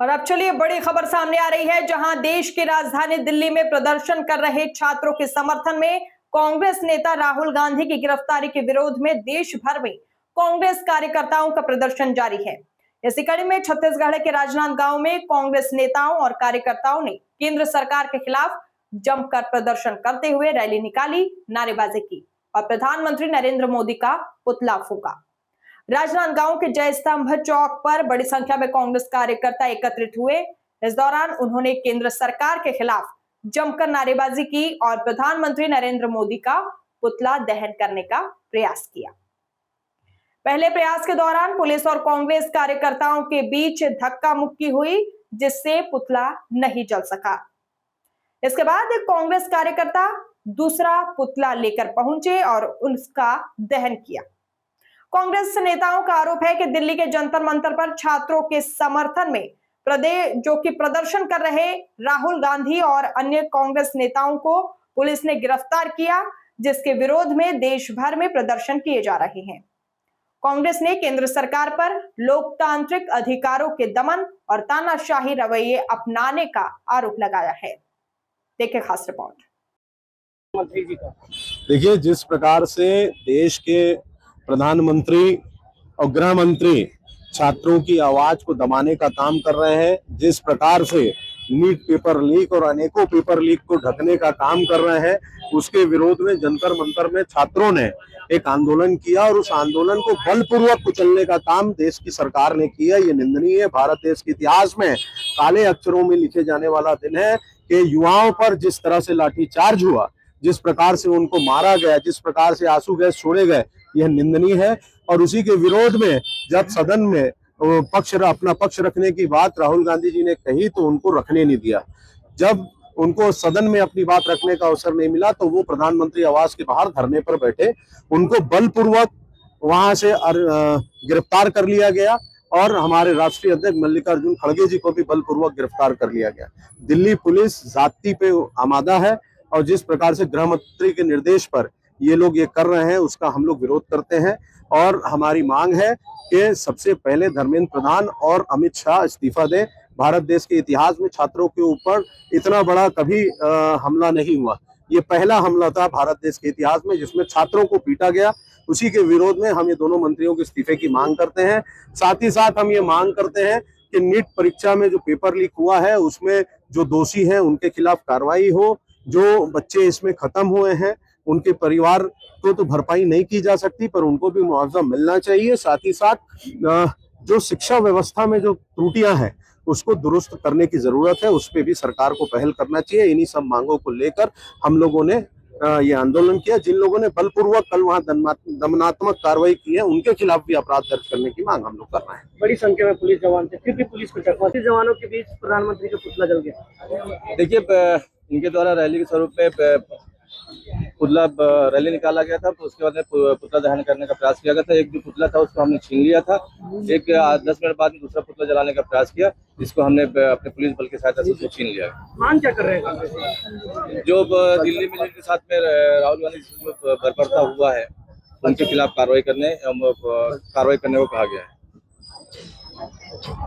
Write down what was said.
और अब चलिए बड़ी खबर सामने आ रही है, जहां देश की राजधानी दिल्ली में प्रदर्शन कर रहे छात्रों के समर्थन में कांग्रेस नेता राहुल गांधी की गिरफ्तारी के विरोध में देश भर में कांग्रेस कार्यकर्ताओं का प्रदर्शन जारी है। इसी कड़ी में छत्तीसगढ़ के राजनांदगांव में कांग्रेस नेताओं और कार्यकर्ताओं ने केंद्र सरकार के खिलाफ जमकर प्रदर्शन करते हुए रैली निकाली, नारेबाजी की और प्रधानमंत्री नरेंद्र मोदी का पुतला फूंका। राजनांदगांव के जय स्तंभ चौक पर बड़ी संख्या में कांग्रेस कार्यकर्ता एकत्रित हुए। इस दौरान उन्होंने केंद्र सरकार के खिलाफ जमकर नारेबाजी की और प्रधानमंत्री नरेंद्र मोदी का पुतला दहन करने का प्रयास किया। पहले प्रयास के दौरान पुलिस और कांग्रेस कार्यकर्ताओं के बीच धक्का मुक्की हुई, जिससे पुतला नहीं जल सका। इसके बाद एक कांग्रेस कार्यकर्ता दूसरा पुतला लेकर पहुंचे और उसका दहन किया। कांग्रेस नेताओं का आरोप है कि दिल्ली के जंतर मंतर पर छात्रों के समर्थन में प्रदर्शन कर रहे राहुल गांधी और अन्य कांग्रेस नेताओं को पुलिस ने गिरफ्तार किया, जिसके विरोध में देश भर में प्रदर्शन किए जा रहे हैं। कांग्रेस ने केंद्र सरकार पर लोकतांत्रिक अधिकारों के दमन और तानाशाही रवैये अपनाने का आरोप लगाया है। देखिए खास रिपोर्ट। देखिए, जिस प्रकार से देश के प्रधानमंत्री और गृह मंत्री छात्रों की आवाज को दबाने का काम कर रहे हैं, जिस प्रकार से नीट पेपर लीक और अनेकों पेपर लीक को ढकने का काम कर रहे हैं, उसके विरोध में जंतर मंतर में छात्रों ने एक आंदोलन किया और उस आंदोलन को बलपूर्वक कुचलने का काम देश की सरकार ने किया। ये निंदनीय है। भारत देश के इतिहास में काले अक्षरों में लिखे जाने वाला दिन है कि युवाओं पर जिस तरह से लाठीचार्ज हुआ, जिस प्रकार से उनको मारा गया, जिस प्रकार से आंसू गैस छोड़े गए, यह निंदनीय है। और उसी के विरोध में जब सदन में अपना पक्ष रखने की बात राहुल गांधी जी ने कही तो उनको रखने नहीं दिया। जब उनको सदन में अपनी बात रखने का अवसर नहीं मिला तो वो प्रधानमंत्री आवास के बाहर धरने पर बैठे, उनको बलपूर्वक वहां से गिरफ्तार कर लिया गया और हमारे राष्ट्रीय अध्यक्ष मल्लिकार्जुन खड़गे जी को भी बलपूर्वक गिरफ्तार कर लिया गया। दिल्ली पुलिस जाति पे आमादा है और जिस प्रकार से गृह मंत्री के निर्देश पर ये लोग ये कर रहे हैं, उसका हम लोग विरोध करते हैं और हमारी मांग है कि सबसे पहले धर्मेंद्र प्रधान और अमित शाह इस्तीफा दें। भारत देश के इतिहास में छात्रों के ऊपर इतना बड़ा कभी हमला नहीं हुआ। ये पहला हमला था भारत देश के इतिहास में जिसमें छात्रों को पीटा गया। उसी के विरोध में हम ये दोनों मंत्रियों के इस्तीफे की मांग करते हैं। साथ ही साथ हम ये मांग करते हैं कि नीट परीक्षा में जो पेपर लीक हुआ है उसमें जो दोषी हैं उनके खिलाफ कार्रवाई हो। जो बच्चे इसमें खत्म हुए हैं उनके परिवार को तो भरपाई नहीं की जा सकती, पर उनको भी मुआवजा मिलना चाहिए। साथ ही साथ जो शिक्षा व्यवस्था में जो त्रुटियां हैं उसको दुरुस्त करने की जरूरत है, उस पर भी सरकार को पहल करना चाहिए। इन्हीं सब मांगों को लेकर हम लोगों ने ये आंदोलन किया। जिन लोगों ने बलपूर्वक कल वहां दमनात्मक कार्रवाई की है उनके खिलाफ भी अपराध दर्ज करने की मांग हम लोग कर रहे हैं। बड़ी संख्या में पुलिस जवान थे, फिर भी पुलिस को चकमा, जवानों के बीच प्रधानमंत्री का पुतला जल गया। देखिए, इनके द्वारा रैली के स्वरूप में पुतला रैली निकाला गया था, तो उसके बाद पुतला दहन करने का प्रयास किया गया था। एक जो पुतला था उसको हमने छीन लिया था। एक 10 मिनट बाद में दूसरा पुतला जलाने का प्रयास किया, जिसको हमने अपने पुलिस बल की सहायता से उसको छीन लिया। मांग क्या कर रहे हैं? जो दिल्ली में जिनके साथ में राहुल गांधी बर्बरता हुआ है उनके खिलाफ कार्रवाई करने को कहा गया है।